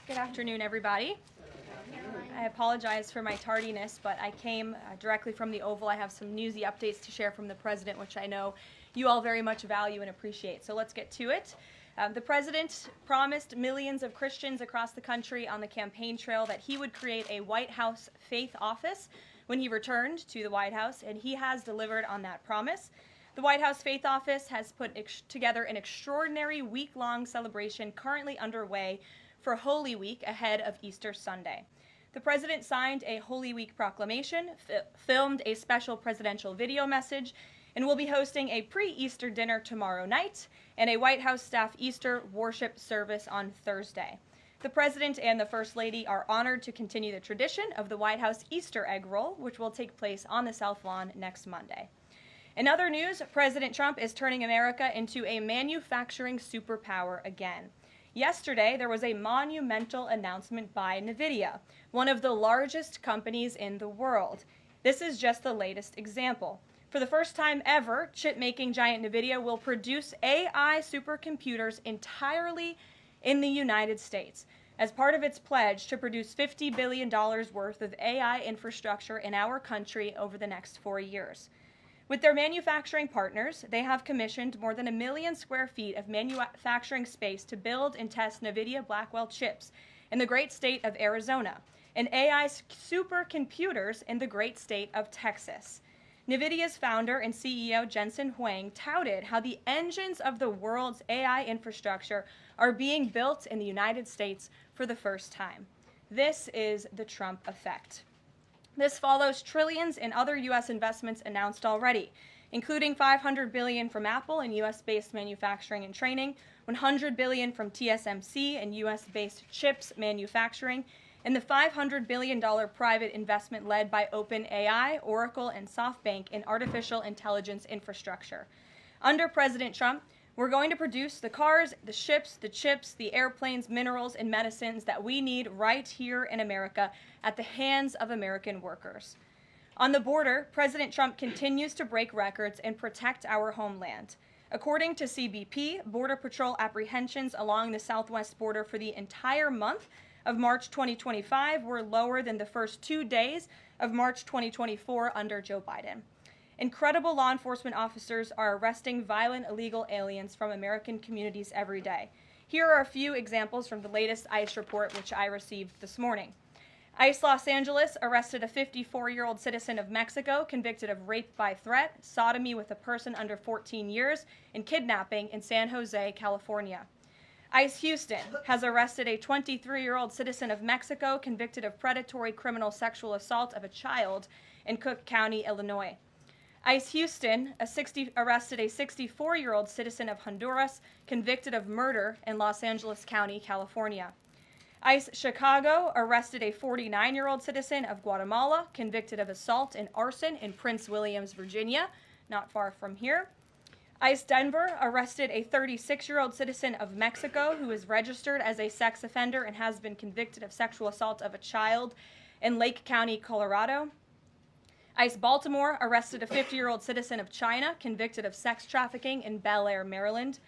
Good afternoon, everybody. I apologize for my tardiness, but I came directly from the Oval. I have some newsy updates to share from the President, which I know you all very much value and appreciate. So let's get to it. The President promised millions of Christians across the country on the campaign trail that he would create a White House faith office when he returned to the White House, and he has delivered on that promise. The White House Faith Office has put together an extraordinary week-long celebration currently underway for Holy Week ahead of Easter Sunday. The President signed a Holy Week proclamation, filmed a special presidential video message, and will be hosting a pre-Easter dinner tomorrow night and a White House staff Easter worship service on Thursday. The President and the First Lady are honored to continue the tradition of the White House Easter egg roll, which will take place on the South Lawn next Monday. In other news, President Trump is turning America into a manufacturing superpower again. Yesterday, there was a monumental announcement by NVIDIA, one of the largest companies in the world. This is just the latest example. For the first time ever, chip-making giant NVIDIA will produce AI supercomputers entirely in the United States as part of its pledge to produce $50 billion worth of AI infrastructure in our country over the next 4 years. With their manufacturing partners, they have commissioned more than 1 million square feet of manufacturing space to build and test NVIDIA Blackwell chips in the great state of Arizona and AI supercomputers in the great state of Texas. NVIDIA's founder and CEO Jensen Huang touted how the engines of the world's AI infrastructure are being built in the United States for the first time. This is the Trump effect. This follows trillions in other U.S. investments announced already, including $500 billion from Apple in U.S.-based manufacturing and training, $100 billion from TSMC and U.S.-based chips manufacturing, and the $500 billion private investment led by OpenAI, Oracle, and SoftBank in artificial intelligence infrastructure. Under President Trump, we're going to produce the cars, the ships, the chips, the airplanes, minerals, and medicines that we need right here in America at the hands of American workers. On the border, President Trump continues to break records and protect our homeland. According to CBP, Border Patrol apprehensions along the southwest border for the entire month of March 2025 were lower than the first 2 days of March 2024 under Joe Biden. Incredible law enforcement officers are arresting violent illegal aliens from American communities every day. Here are a few examples from the latest ICE report, which I received this morning. ICE Los Angeles arrested a 54-year-old citizen of Mexico convicted of rape by threat, sodomy with a person under 14 years, and kidnapping in San Jose, California. ICE Houston has arrested a 23-year-old citizen of Mexico convicted of predatory criminal sexual assault of a child in Cook County, Illinois. ICE Houston arrested a 64-year-old citizen of Honduras convicted of murder in Los Angeles County, California. ICE Chicago arrested a 49-year-old citizen of Guatemala convicted of assault and arson in Prince Williams, Virginia, not far from here. ICE Denver arrested a 36-year-old citizen of Mexico who is registered as a sex offender and has been convicted of sexual assault of a child in Lake County, Colorado. ICE Baltimore arrested a 50-year-old citizen of China convicted of sex trafficking in Bel Air, Maryland.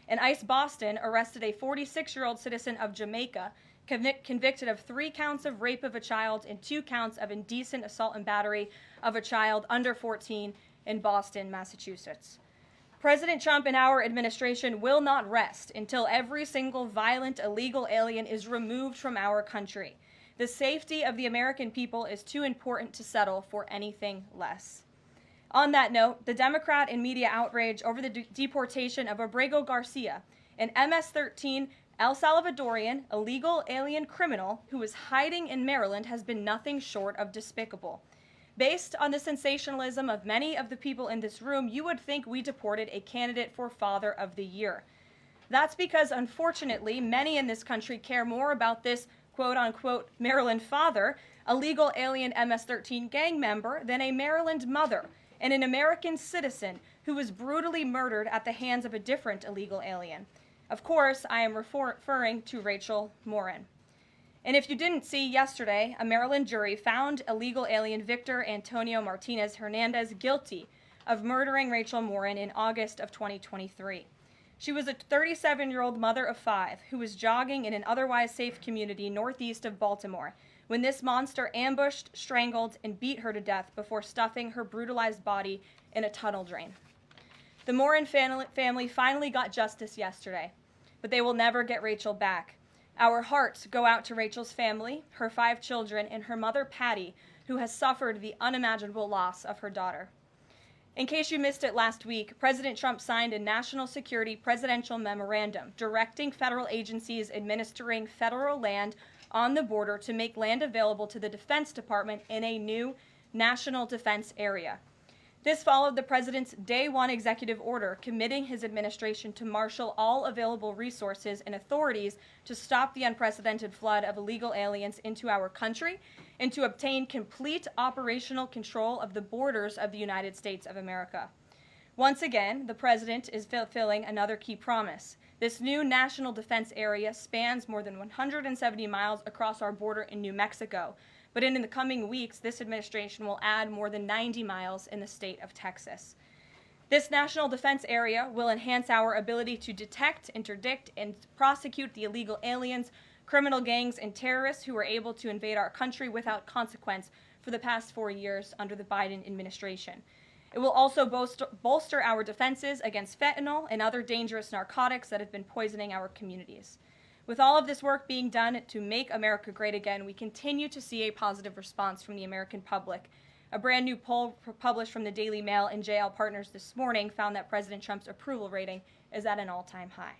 And ICE Boston arrested a 46-year-old citizen of Jamaica convicted of 3 counts of rape of a child and 2 counts of indecent assault and battery of a child under 14 in Boston, Massachusetts. President Trump and our administration will not rest until every single violent illegal alien is removed from our country. The safety of the American people is too important to settle for anything less. On that note, the Democrat and media outrage over the deportation of Abrego Garcia, an MS-13 El Salvadorian illegal alien criminal who is hiding in Maryland, has been nothing short of despicable. Based on the sensationalism of many of the people in this room, you would think we deported a candidate for Father of the Year. That's because, unfortunately, many in this country care more about this quote-unquote Maryland father, a legal alien MS-13 gang member, than a Maryland mother and an American citizen who was brutally murdered at the hands of a different illegal alien. Of course, I am referring to Rachel Morin. And if you didn't see, yesterday, a Maryland jury found illegal alien Victor Antonio Martinez Hernandez guilty of murdering Rachel Morin in August of 2023. She was a 37-year-old mother of 5 who was jogging in an otherwise safe community northeast of Baltimore when this monster ambushed, strangled, and beat her to death before stuffing her brutalized body in a tunnel drain. The Morin family finally got justice yesterday, but they will never get Rachel back. Our hearts go out to Rachel's family, her 5 children, and her mother, Patty, who has suffered the unimaginable loss of her daughter. In case you missed it last week, President Trump signed a national security presidential memorandum directing federal agencies administering federal land on the border to make land available to the Defense Department in a new national defense area. This followed the president's Day 1 executive order committing his administration to marshal all available resources and authorities to stop the unprecedented flood of illegal aliens into our country and to obtain complete operational control of the borders of the United States of America. Once again, the president is fulfilling another key promise. This new national defense area spans more than 170 miles across our border in New Mexico. But in the coming weeks, this administration will add more than 90 miles in the state of Texas. This national defense area will enhance our ability to detect, interdict, and prosecute the illegal aliens, criminal gangs, and terrorists who were able to invade our country without consequence for the past 4 years under the Biden administration. It will also bolster our defenses against fentanyl and other dangerous narcotics that have been poisoning our communities. With all of this work being done to make America great again, we continue to see a positive response from the American public. A brand new poll published from the Daily Mail and JL Partners this morning found that President Trump's approval rating is at an all-time high.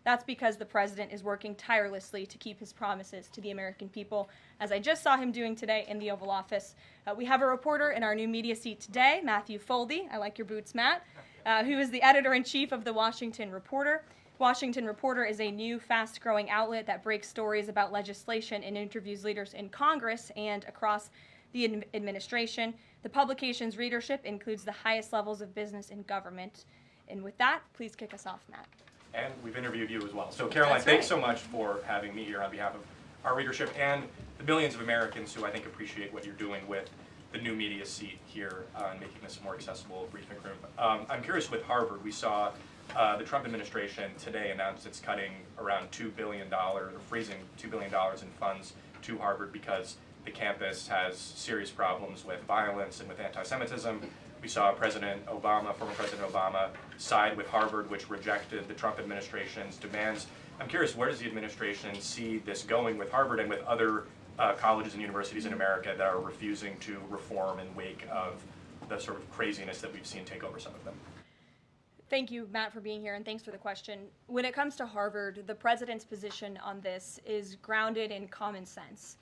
That's because the president is working tirelessly to keep his promises to the American people, as I just saw him doing today in the Oval Office. We have a reporter in our new media seat today, Matthew Foldy. I like your boots, Matt, who is the editor-in-chief of the Washington Reporter. Washington Reporter is a new, fast-growing outlet that breaks stories about legislation and interviews leaders in Congress and across the administration. The publication's readership includes the highest levels of business in government. And with that, please kick us off, Matt. And we've interviewed you as well. So Karoline, thanks so much for having me here on behalf of our readership and the millions of Americans who I think appreciate what you're doing with the new media seat here and making this a more accessible briefing room. I'm curious with Harvard, we saw the Trump administration today announced it's cutting around $2 billion, or freezing $2 billion in funds to Harvard because the campus has serious problems with violence and with anti-Semitism. We saw President Obama, former President Obama, side with Harvard, which rejected the Trump administration's demands. I'm curious, where does the administration see this going with Harvard and with other colleges and universities in America that are refusing to reform in wake of the sort of craziness that we've seen take over some of them? Thank you, Matt, for being here, and thanks for the question. When it comes to Harvard, the president's position on this is grounded in common sense,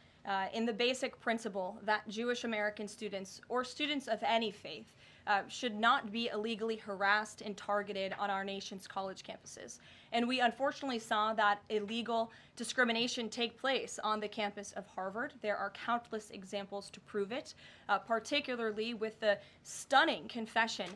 in the basic principle that Jewish American students, or students of any faith, should not be illegally harassed and targeted on our nation's college campuses. And we unfortunately saw that illegal discrimination take place on the campus of Harvard. There are countless examples to prove it, particularly with the stunning confession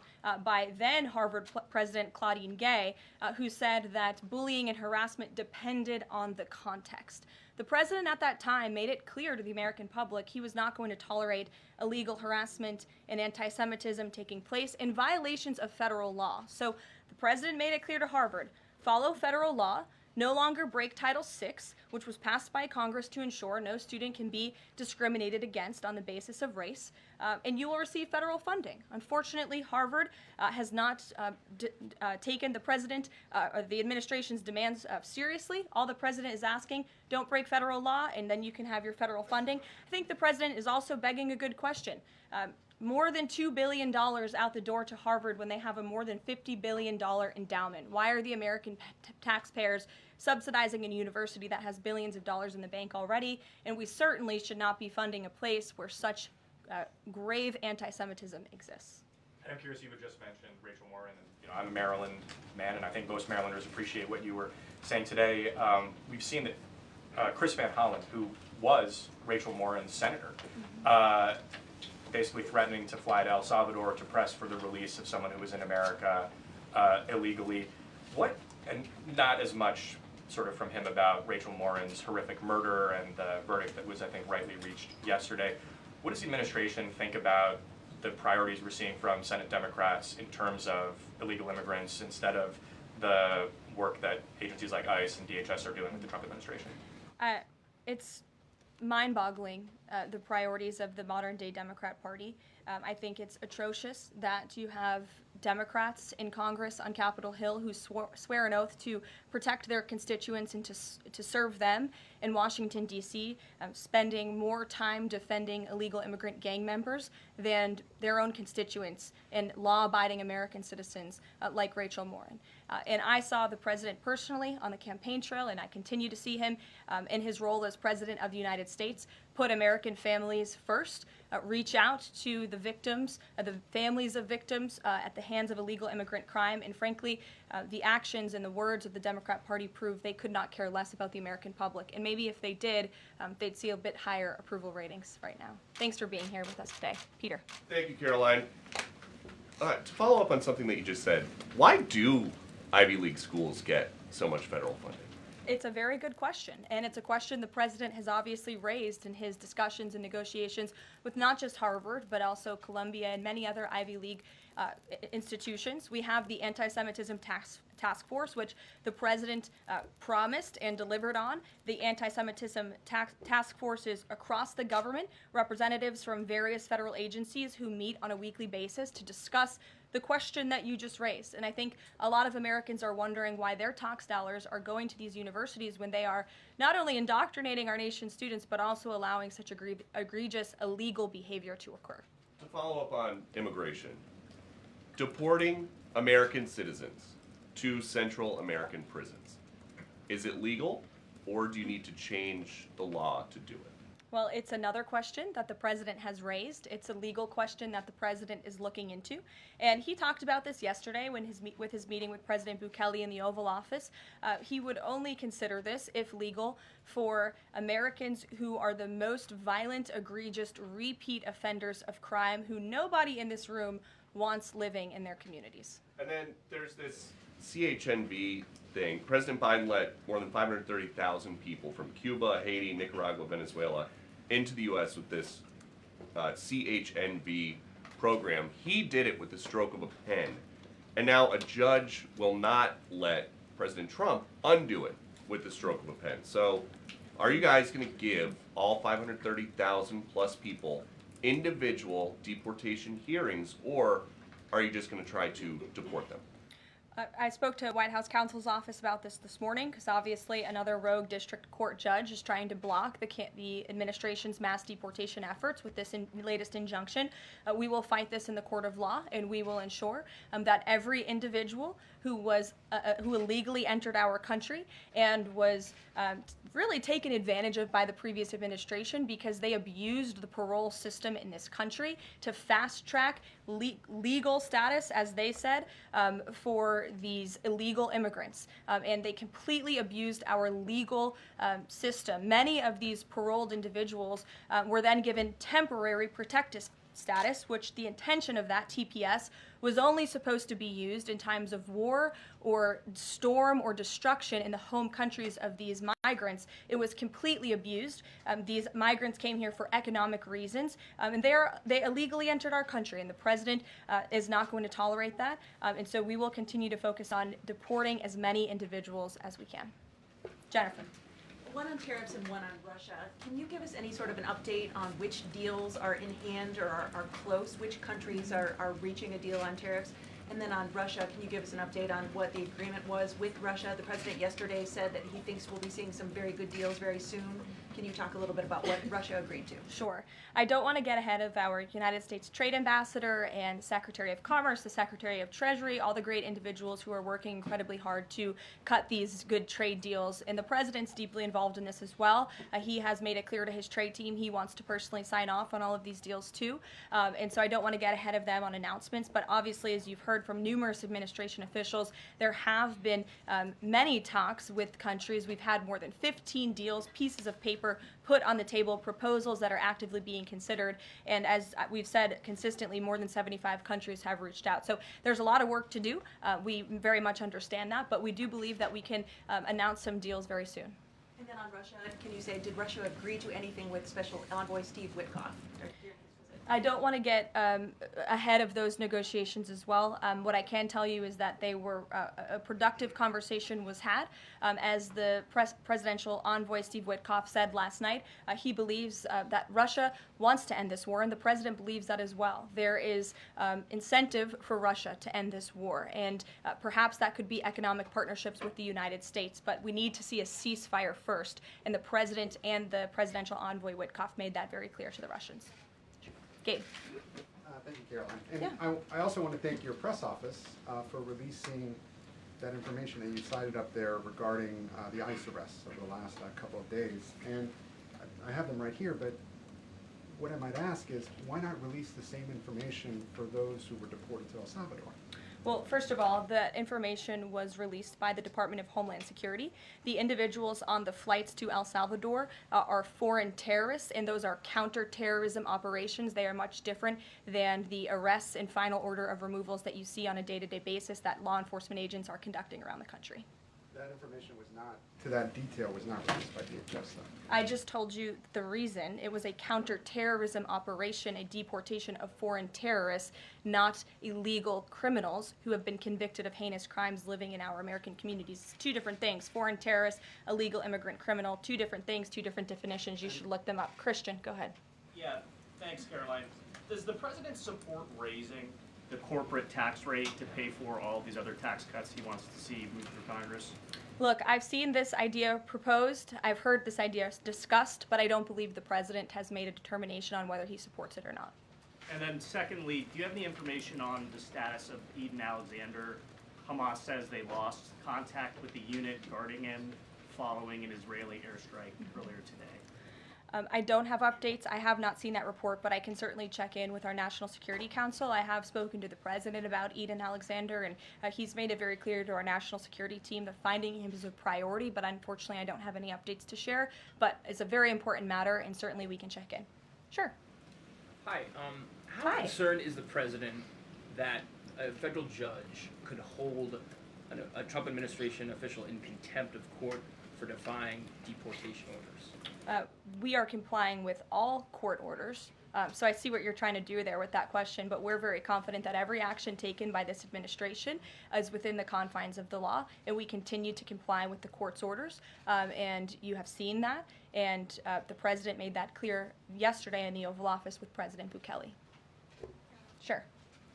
by then Harvard President Claudine Gay, who said that bullying and harassment depended on the context. The president at that time made it clear to the American public he was not going to tolerate illegal harassment and anti-Semitism taking place in violations of federal law. So the president made it clear to Harvard, follow federal law, no longer break Title VI, which was passed by Congress to ensure no student can be discriminated against on the basis of race, and you will receive federal funding. Unfortunately, Harvard has not taken the president or the administration's demands seriously. All the president is asking, don't break federal law, and then you can have your federal funding. I think the president is also begging a good question. More than $2 billion out the door to Harvard when they have a more than $50 billion endowment. Why are the American taxpayers subsidizing a university that has billions of dollars in the bank already? And we certainly should not be funding a place where such grave anti-Semitism exists. And I'm curious, you had just mentioned Rachel Morin, and I'm a Maryland man, and I think most Marylanders appreciate what you were saying today. We've seen that Chris Van Hollen, who was Rachel Morin's senator, basically threatening to fly to El Salvador to press for the release of someone who was in America illegally. And not as much sort of from him about Rachel Morin's horrific murder and the verdict that was, I think, rightly reached yesterday. What does the administration think about the priorities we're seeing from Senate Democrats in terms of illegal immigrants instead of the work that agencies like ICE and DHS are doing with the Trump administration? It's mind-boggling, the priorities of the modern-day Democrat Party. I think it's atrocious that you have Democrats in Congress on Capitol Hill who swear an oath to protect their constituents and to serve them in Washington, D.C., spending more time defending illegal immigrant gang members than their own constituents and law-abiding American citizens like Rachel Morin. And I saw the president personally on the campaign trail, and I continue to see him in his role as president of the United States, put American families first, reach out to the victims, the families of victims at the hands of illegal immigrant crime, and frankly, the actions and the words of the Democrat Party prove they could not care less about the American public. And maybe if they did, they'd see a bit higher approval ratings right now. Thanks for being here with us today. Peter. Thank you, Karoline. To follow up on something that you just said, why do Ivy League schools get so much federal funding? It's a very good question, and it's a question the president has obviously raised in his discussions and negotiations with not just Harvard, but also Columbia and many other Ivy League institutions. We have the Anti-Semitism Task Force, which the president promised and delivered on. The Anti-Semitism Task Force is across the government, representatives from various federal agencies who meet on a weekly basis to discuss the question that you just raised. And I think a lot of Americans are wondering why their tax dollars are going to these universities when they are not only indoctrinating our nation's students, but also allowing such egregious illegal behavior to occur. To follow up on immigration, deporting American citizens to Central American prisons, is it legal, or do you need to change the law to do it? Well, it's another question that the president has raised. It's a legal question that the president is looking into. And he talked about this yesterday when with his meeting with President Bukele in the Oval Office. He would only consider this, if legal, for Americans who are the most violent, egregious, repeat offenders of crime who nobody in this room wants living in their communities. And then there's this CHNV thing. President Biden let more than 530,000 people from Cuba, Haiti, Nicaragua, Venezuela into the U.S. with this CHNV program. He did it with the stroke of a pen. And now a judge will not let President Trump undo it with the stroke of a pen. So are you guys going to give all 530,000 plus people individual deportation hearings, or are you just going to try to deport them? I spoke to White House counsel's office about this morning because obviously another rogue district court judge is trying to block the administration's mass deportation efforts with this latest injunction. We will fight this in the court of law, and we will ensure that every individual who illegally entered our country and was really taken advantage of by the previous administration because they abused the parole system in this country to fast track legal status, as they said, for these illegal immigrants. And they completely abused our legal system. Many of these paroled individuals were then given temporary protective status, which the intention of that TPS was only supposed to be used in times of war or storm or destruction in the home countries of these migrants. It was completely abused. These migrants came here for economic reasons, and they illegally entered our country, and the president is not going to tolerate that. And so we will continue to focus on deporting as many individuals as we can. Jennifer. One on tariffs and one on Russia. Can you give us any sort of an update on which deals are in hand or are close? Which countries are reaching a deal on tariffs? And then on Russia, can you give us an update on what the agreement was with Russia? The president yesterday said that he thinks we'll be seeing some very good deals very soon. Can you talk a little bit about what Russia agreed to? Sure. I don't want to get ahead of our United States Trade Ambassador and Secretary of Commerce, the Secretary of Treasury, all the great individuals who are working incredibly hard to cut these good trade deals. And the president's deeply involved in this as well. He has made it clear to his trade team he wants to personally sign off on all of these deals too. And so I don't want to get ahead of them on announcements. But obviously, as you've heard from numerous administration officials, there have been many talks with countries. We've had more than 15 deals, pieces of paper put on the table, proposals that are actively being considered, and as we've said consistently, more than 75 countries have reached out. So there's a lot of work to do. We very much understand that, but we do believe that we can announce some deals very soon. And then on Russia, can you say, did Russia agree to anything with Special Envoy Steve Witkoff? I don't want to get ahead of those negotiations as well. What I can tell you is that they were a productive conversation was had. As the presidential envoy Steve Witkoff said last night, he believes that Russia wants to end this war, and the president believes that as well. There is incentive for Russia to end this war, and perhaps that could be economic partnerships with the United States. But we need to see a ceasefire first, and the president and the presidential envoy Witkoff made that very clear to the Russians. Gabe. Thank you, Caroline. And Yeah. I also want to thank your press office for releasing that information that you cited up there regarding the ICE arrests over the last couple of days. And I have them right here, but what I might ask is, why not release the same information for those who were deported to El Salvador? Well, first of all, that information was released by the Department of Homeland Security. The individuals on the flights to El Salvador are foreign terrorists, and those are counterterrorism operations. They are much different than the arrests and final order of removals that you see on a day-to-day basis that law enforcement agents are conducting around the country. That information was not, to that detail, was not released by DHS, though. I just told you the reason. It was a counterterrorism operation, a deportation of foreign terrorists, not illegal criminals who have been convicted of heinous crimes living in our American communities. It's two different things. Foreign terrorist, illegal immigrant criminal, two different things, two different definitions. You should look them up. Christian, go ahead. Yeah, thanks, Caroline. Does the president support raising the corporate tax rate to pay for all these other tax cuts he wants to see move through Congress? Look, I've seen this idea proposed. I've heard this idea discussed, but I don't believe the president has made a determination on whether he supports it or not. And then secondly, do you have any information on the status of Eden Alexander? Hamas says they lost contact with the unit guarding him following an Israeli airstrike earlier today. I don't have updates. I have not seen that report, but I can certainly check in with our National Security Council. I have spoken to the president about Eden Alexander, and he's made it very clear to our national security team that finding him is a priority, but unfortunately I don't have any updates to share. But it's a very important matter, and certainly we can check in. Sure. Hi. How Hi. concerned is the president that a federal judge could hold a Trump administration official in contempt of court for defying deportation orders? We are complying with all court orders. So I see what you're trying to do there with that question, but we're very confident that every action taken by this administration is within the confines of the law, and we continue to comply with the court's orders. And you have seen that, and the president made that clear yesterday in the Oval Office with President Bukele. Sure.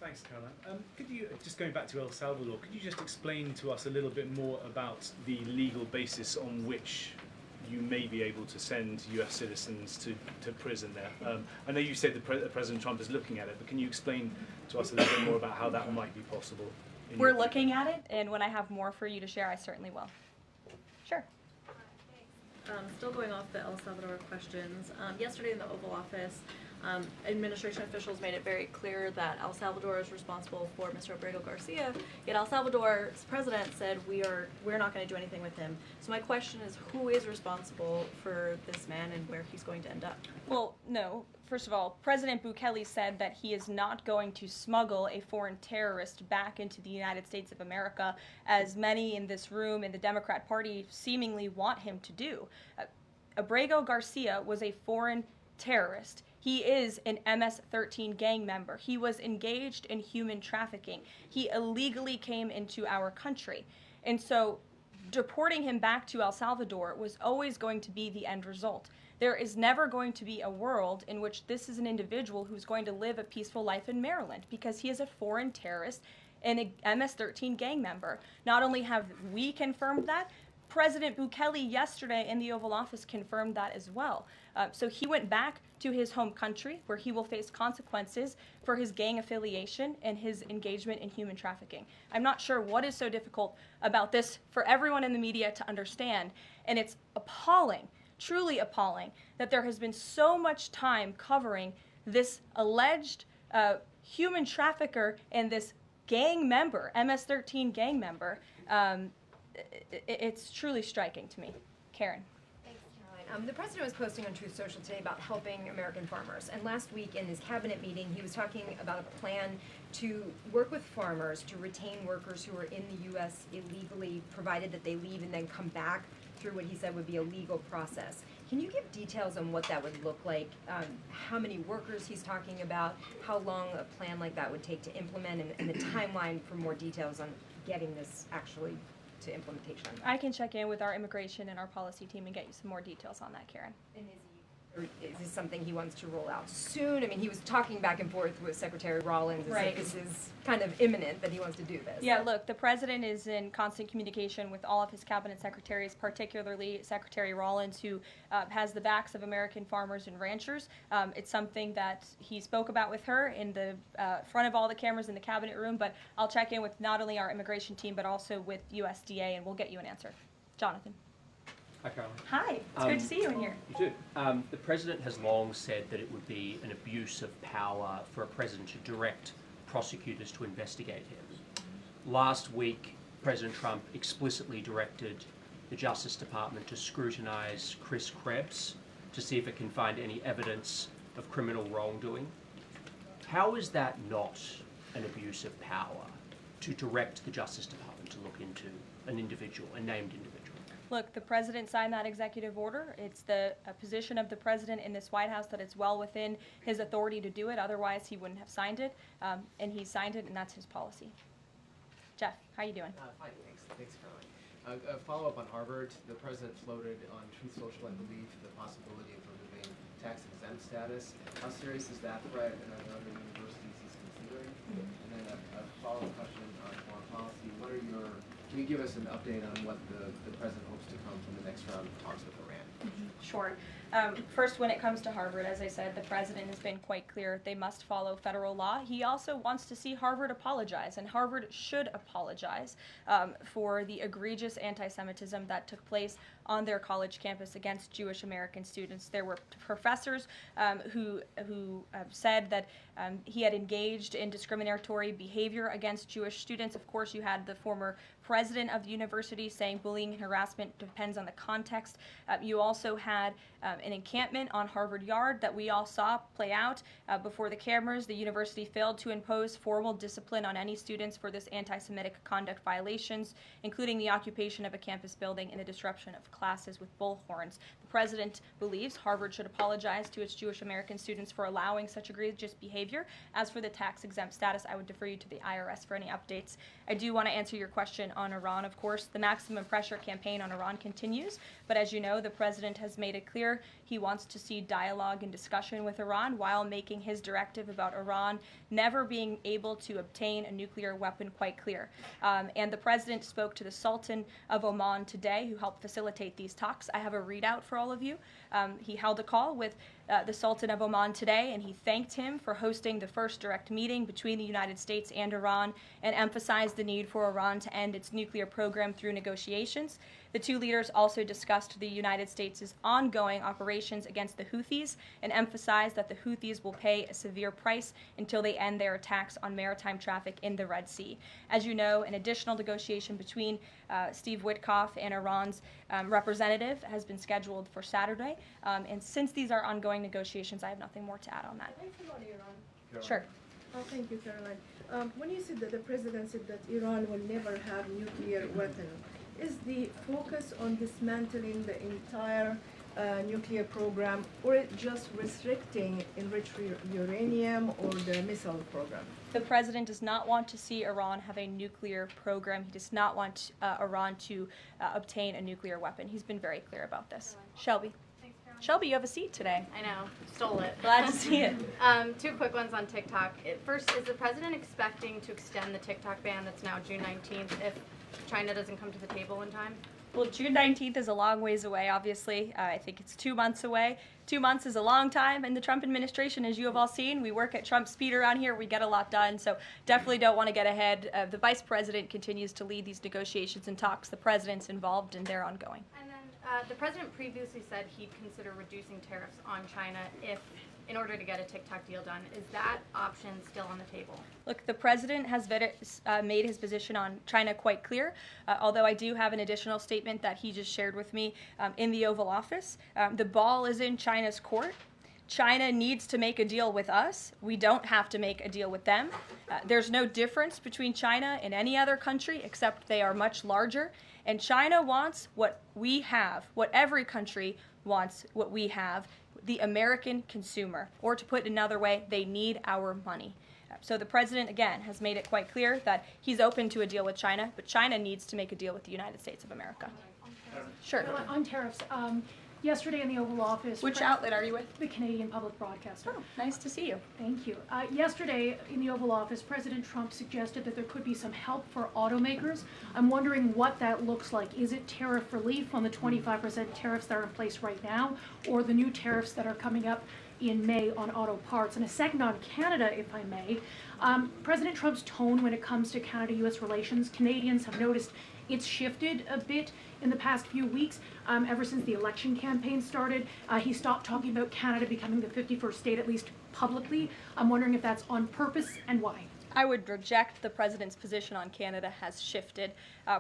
Thanks, Caroline. Could you, just going back to El Salvador, could you just explain to us a little bit more about the legal basis on which you may be able to send US citizens to prison there? I know you said that President Trump is looking at it, but can you explain to us a little bit more about how that might be possible? We're looking at it, and when I have more for you to share, I certainly will. Sure. Still going off the El Salvador questions, yesterday in the Oval Office, administration officials made it very clear that El Salvador is responsible for Mr. Abrego Garcia, yet El Salvador's president said we're not going to do anything with him. So my question is, who is responsible for this man and where he's going to end up? Well, no. First of all, President Bukele said that he is not going to smuggle a foreign terrorist back into the United States of America, as many in this room in the Democrat Party seemingly want him to do. Abrego Garcia was a foreign terrorist. He is an MS-13 gang member. He was engaged in human trafficking. He illegally came into our country. And so deporting him back to El Salvador was always going to be the end result. There is never going to be a world in which this is an individual who's going to live a peaceful life in Maryland, because he is a foreign terrorist and a MS-13 gang member. Not only have we confirmed that, President Bukele yesterday in the Oval Office confirmed that as well. So he went back to his home country, where he will face consequences for his gang affiliation and his engagement in human trafficking. I'm not sure what is so difficult about this for everyone in the media to understand, and it's appalling, truly appalling, that there has been so much time covering this alleged human trafficker and this gang member, MS-13 gang member. It's truly striking to me. Karen. Thanks, Caroline. The president was posting on Truth Social today about helping American farmers. And last week in his cabinet meeting, he was talking about a plan to work with farmers to retain workers who are in the U.S. illegally, provided that they leave and then come back through what he said would be a legal process. Can you give details on what that would look like? How many workers he's talking about? How long a plan like that would take to implement, and the timeline for more details on getting this actually to implementation? I can check in with our immigration and our policy team and get you some more details on that, Karen. And is this something he wants to roll out soon? I mean, he was talking back and forth with Secretary Rollins as Right. if this is kind of imminent that he wants to do this. Yeah, look, the president is in constant communication with all of his cabinet secretaries, particularly Secretary Rollins, who has the backs of American farmers and ranchers. It's something that he spoke about with her in the front of all the cameras in the cabinet room, but I'll check in with not only our immigration team, but also with USDA, and we'll get you an answer. Jonathan. Hi, Caroline. Hi, it's good to see you in here. You too. The president has long said that it would be an abuse of power for a president to direct prosecutors to investigate him. Last week, President Trump explicitly directed the Justice Department to scrutinize Chris Krebs to see if it can find any evidence of criminal wrongdoing. How is that not an abuse of power to direct the Justice Department to look into an individual, a named individual? Look, the president signed that executive order. It's the position of the president in this White House that it's well within his authority to do it. Otherwise, he wouldn't have signed it. And he signed it, and that's his policy. Jeff, how you doing? Fine, thanks, Caroline. A follow-up on Harvard. The president floated on Truth Social, I believe, the possibility of removing tax-exempt status. How serious is that threat, and are there other universities he's considering? And then a follow-up question on foreign policy. Can you give us an update on what the president hopes to come from the next round of talks with Iran? Sure. First, when it comes to Harvard, as I said, the president has been quite clear they must follow federal law. He also wants to see Harvard apologize, and Harvard should apologize for the egregious anti-Semitism that took place on their college campus against Jewish American students. There were professors who said that he had engaged in discriminatory behavior against Jewish students. Of course, you had the former president of the university saying bullying and harassment depends on the context. You also had an encampment on Harvard Yard that we all saw play out before the cameras. The university failed to impose formal discipline on any students for this anti-Semitic conduct violations, including the occupation of a campus building and the disruption of classes with bullhorns. The president believes Harvard should apologize to its Jewish American students for allowing such egregious behavior. As for the tax-exempt status, I would defer you to the IRS for any updates. I do want to answer your question on Iran, of course. The maximum pressure campaign on Iran continues, but as you know, the president has made it clear he wants to see dialogue and discussion with Iran while making his directive about Iran never being able to obtain a nuclear weapon quite clear. And the president spoke to the Sultan of Oman today, who helped facilitate these talks. I have a readout for all of you. He held a call with the Sultan of Oman today, and he thanked him for hosting the first direct meeting between the United States and Iran and emphasized the need for Iran to end its nuclear program through negotiations. The two leaders also discussed the United States' ongoing operations against the Houthis and emphasized that the Houthis will pay a severe price until they end their attacks on maritime traffic in the Red Sea. As you know, an additional negotiation between Steve Witkoff and Iran's representative has been scheduled for Saturday. And since these are ongoing negotiations, I have nothing more to add on that. Thanks about Iran. Sure. Oh, thank you, Caroline. When you said that the president said that Iran will never have nuclear weapon, is the focus on dismantling the entire nuclear program, or it just restricting enriched uranium or the missile program? The president does not want to see Iran have a nuclear program. He does not want Iran to obtain a nuclear weapon. He's been very clear about this. Shelby. Shelby, you have a seat today. I know, stole it. Glad to see it. Two quick ones on TikTok. First, is the president expecting to extend the TikTok ban that's now June 19th if China doesn't come to the table in time? Well, June 19th is a long ways away, obviously. I think it's 2 months away. 2 months is a long time in the Trump administration, as you have all seen. We work at Trump speed around here. We get a lot done, so definitely don't want to get ahead. The vice president continues to lead these negotiations and talks. The president's involved, and they're ongoing. And then the president previously said he'd consider reducing tariffs on China in order to get a TikTok deal done. Is that option still on the table? Look, the president has made his position on China quite clear, although I do have an additional statement that he just shared with me in the Oval Office. The ball is in China's court. China needs to make a deal with us. We don't have to make a deal with them. There's no difference between China and any other country except they are much larger. And China wants what we have, what every country wants, what we have, the American consumer. Or to put it another way, they need our money. So the president, again, has made it quite clear that he's open to a deal with China, but China needs to make a deal with the United States of America. Sure. On tariffs, yesterday in the Oval Office. Which outlet are you with? The Canadian Public Broadcaster. Oh, nice to see you. Thank you. Yesterday in the Oval Office, President Trump suggested that there could be some help for automakers. I'm wondering what that looks like. Is it tariff relief on the 25% tariffs that are in place right now, or the new tariffs that are coming up in May on auto parts? And a second on Canada, if I may. President Trump's tone when it comes to Canada-U.S. relations, Canadians have noticed it's shifted a bit in the past few weeks. Ever since the election campaign started, he stopped talking about Canada becoming the 51st state, at least publicly. I'm wondering if that's on purpose and why. I would reject the president's position on Canada has shifted.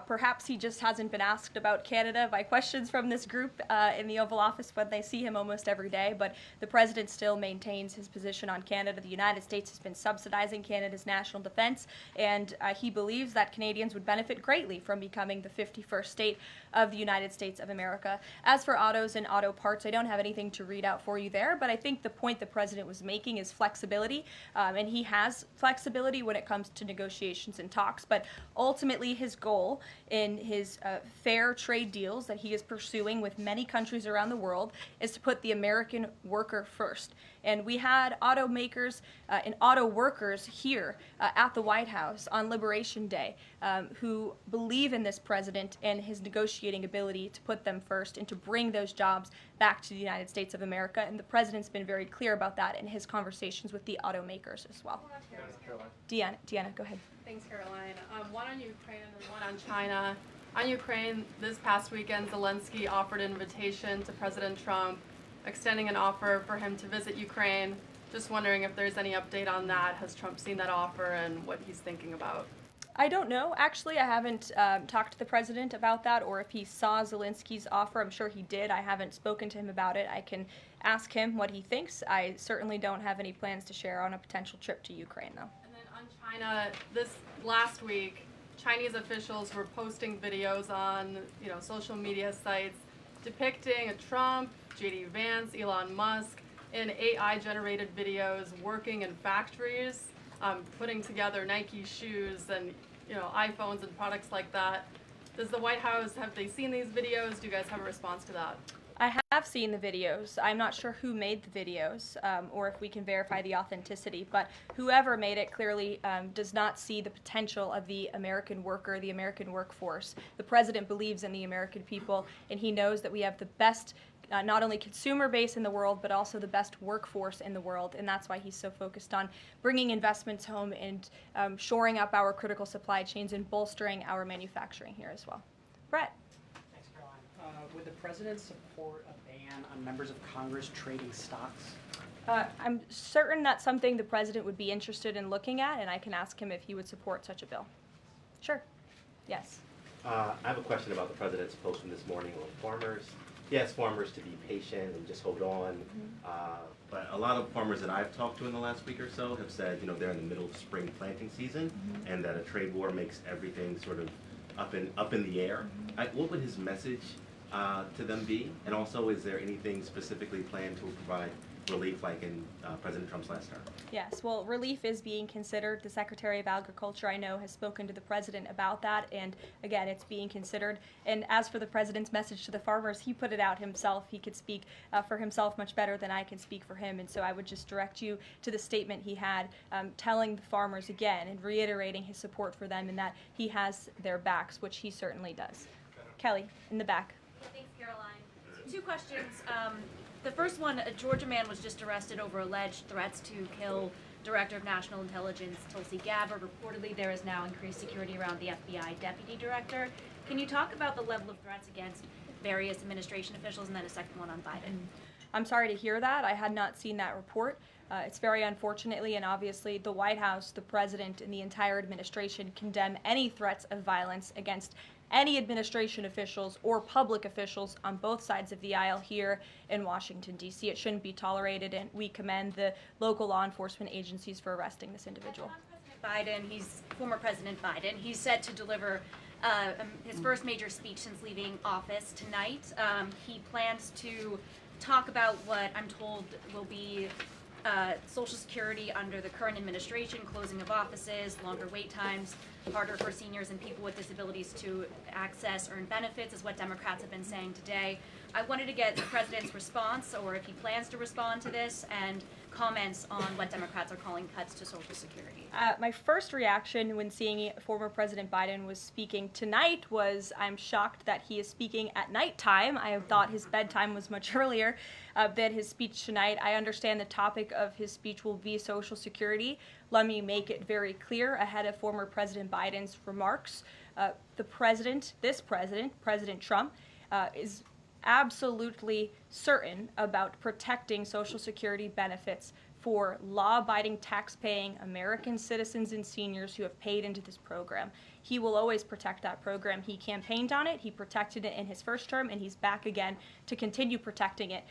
Perhaps he just hasn't been asked about Canada by questions from this group in the Oval Office, but they see him almost every day. But the president still maintains his position on Canada. The United States has been subsidizing Canada's national defense, and he believes that Canadians would benefit greatly from becoming the 51st state of the United States of America. As for autos and auto parts, I don't have anything to read out for you there, but I think the point the president was making is flexibility, and he has flexibility when it comes to negotiations and talks, but ultimately his goal in his fair trade deals that he is pursuing with many countries around the world is to put the American worker first. And we had automakers and auto workers here at the White House on Liberation Day who believe in this president and his negotiating ability to put them first and to bring those jobs back to the United States of America. And the president's been very clear about that in his conversations with the automakers as well. Deanna, go ahead. Thanks, Caroline. One on Ukraine and one on China. On Ukraine, this past weekend, Zelensky offered an invitation to President Trump, extending an offer for him to visit Ukraine. Just wondering if there's any update on that. Has Trump seen that offer and what he's thinking about? I don't know. Actually, I haven't talked to the president about that, or if he saw Zelensky's offer. I'm sure he did. I haven't spoken to him about it. I can ask him what he thinks. I certainly don't have any plans to share on a potential trip to Ukraine, though. And then on China, this last week, Chinese officials were posting videos on, social media sites depicting a Trump, J.D. Vance, Elon Musk, in AI-generated videos working in factories, putting together Nike shoes and iPhones and products like that. Does the White House, have they seen these videos? Do you guys have a response to that? I have seen the videos. I'm not sure who made the videos or if we can verify the authenticity, but whoever made it clearly does not see the potential of the American worker, the American workforce. The president believes in the American people, and he knows that we have the best not only consumer base in the world, but also the best workforce in the world, and that's why he's so focused on bringing investments home and shoring up our critical supply chains and bolstering our manufacturing here as well. Brett. Thanks, Caroline. Would the president support a ban on members of Congress trading stocks? I'm certain that's something the president would be interested in looking at, and I can ask him if he would support such a bill. Sure. Yes. I have a question about the president's post from this morning on farmers. He asked farmers to be patient and just hold on. But a lot of farmers that I've talked to in the last week or so have said, they're in the middle of spring planting season, and that a trade war makes everything sort of up in the air. What would his message to them be? And also, is there anything specifically planned to provide relief like in President Trump's last term? Yes, well, relief is being considered. The Secretary of Agriculture, I know, has spoken to the president about that, and again, it's being considered. And as for the president's message to the farmers, he put it out himself. He could speak for himself much better than I can speak for him, and so I would just direct you to the statement he had telling the farmers again and reiterating his support for them and that he has their backs, which he certainly does. Kelly, in the back. Thanks, Caroline. Two questions. The first one, a Georgia man was just arrested over alleged threats to kill Director of National Intelligence Tulsi Gabbard. Reportedly, there is now increased security around the FBI Deputy Director. Can you talk about the level of threats against various administration officials, and then a second one on Biden? I'm sorry to hear that. I had not seen that report. It's very unfortunately, and obviously the White House, the president, and the entire administration condemn any threats of violence against any administration officials or public officials on both sides of the aisle here in Washington, D.C. It shouldn't be tolerated, and we commend the local law enforcement agencies for arresting this individual. Former President Biden, he's set to deliver his first major speech since leaving office tonight. He plans to talk about what I'm told will be Social Security under the current administration, closing of offices, longer wait times, harder for seniors and people with disabilities to access earned benefits, is what Democrats have been saying today. I wanted to get the president's response, or if he plans to respond to this, and comments on what Democrats are calling cuts to Social Security. My first reaction when seeing former President Biden was speaking tonight was, I'm shocked that he is speaking at nighttime. I thought his bedtime was much earlier than his speech tonight. I understand the topic of his speech will be Social Security. Let me make it very clear ahead of former President Biden's remarks. President Trump, is absolutely certain about protecting Social Security benefits for law-abiding, tax-paying American citizens and seniors who have paid into this program. He will always protect that program. He campaigned on it, he protected it in his first term, and he's back again to continue protecting it.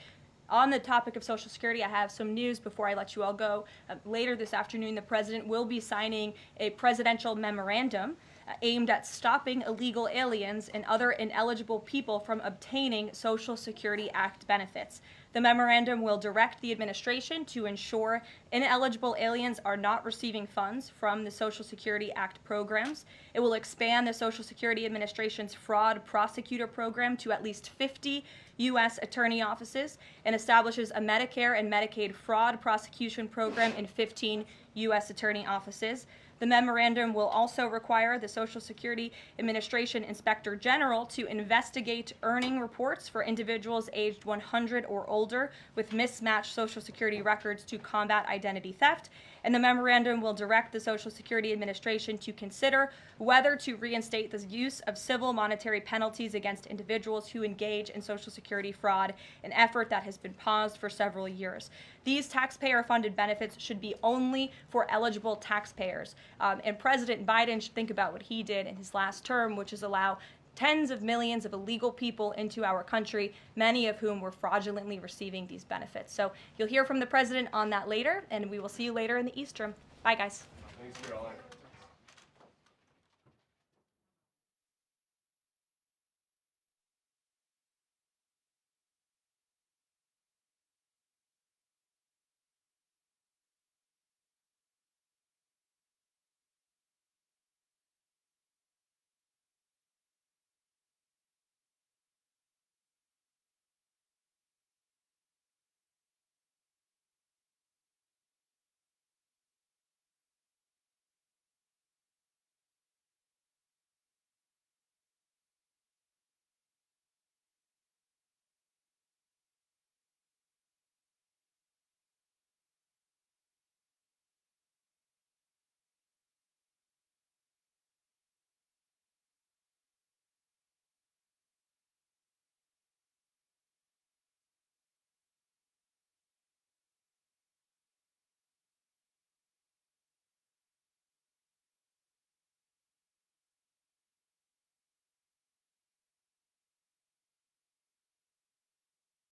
On the topic of Social Security, I have some news before I let you all go. Later this afternoon, the president will be signing a presidential memorandum aimed at stopping illegal aliens and other ineligible people from obtaining Social Security Act benefits. The memorandum will direct the administration to ensure ineligible aliens are not receiving funds from the Social Security Act programs. It will expand the Social Security Administration's fraud prosecutor program to at least 50 U.S. attorney offices and establishes a Medicare and Medicaid fraud prosecution program in 15 U.S. attorney offices. The memorandum will also require the Social Security Administration Inspector General to investigate earning reports for individuals aged 100 or older with mismatched Social Security records to combat identity theft. And the memorandum will direct the Social Security Administration to consider whether to reinstate the use of civil monetary penalties against individuals who engage in Social Security fraud, an effort that has been paused for several years. These taxpayer-funded benefits should be only for eligible taxpayers. And President Biden should think about what he did in his last term, which is allow tens of millions of illegal people into our country, many of whom were fraudulently receiving these benefits. So you'll hear from the president on that later, and we will see you later in the East Room. Bye, guys. Thanks, Caroline.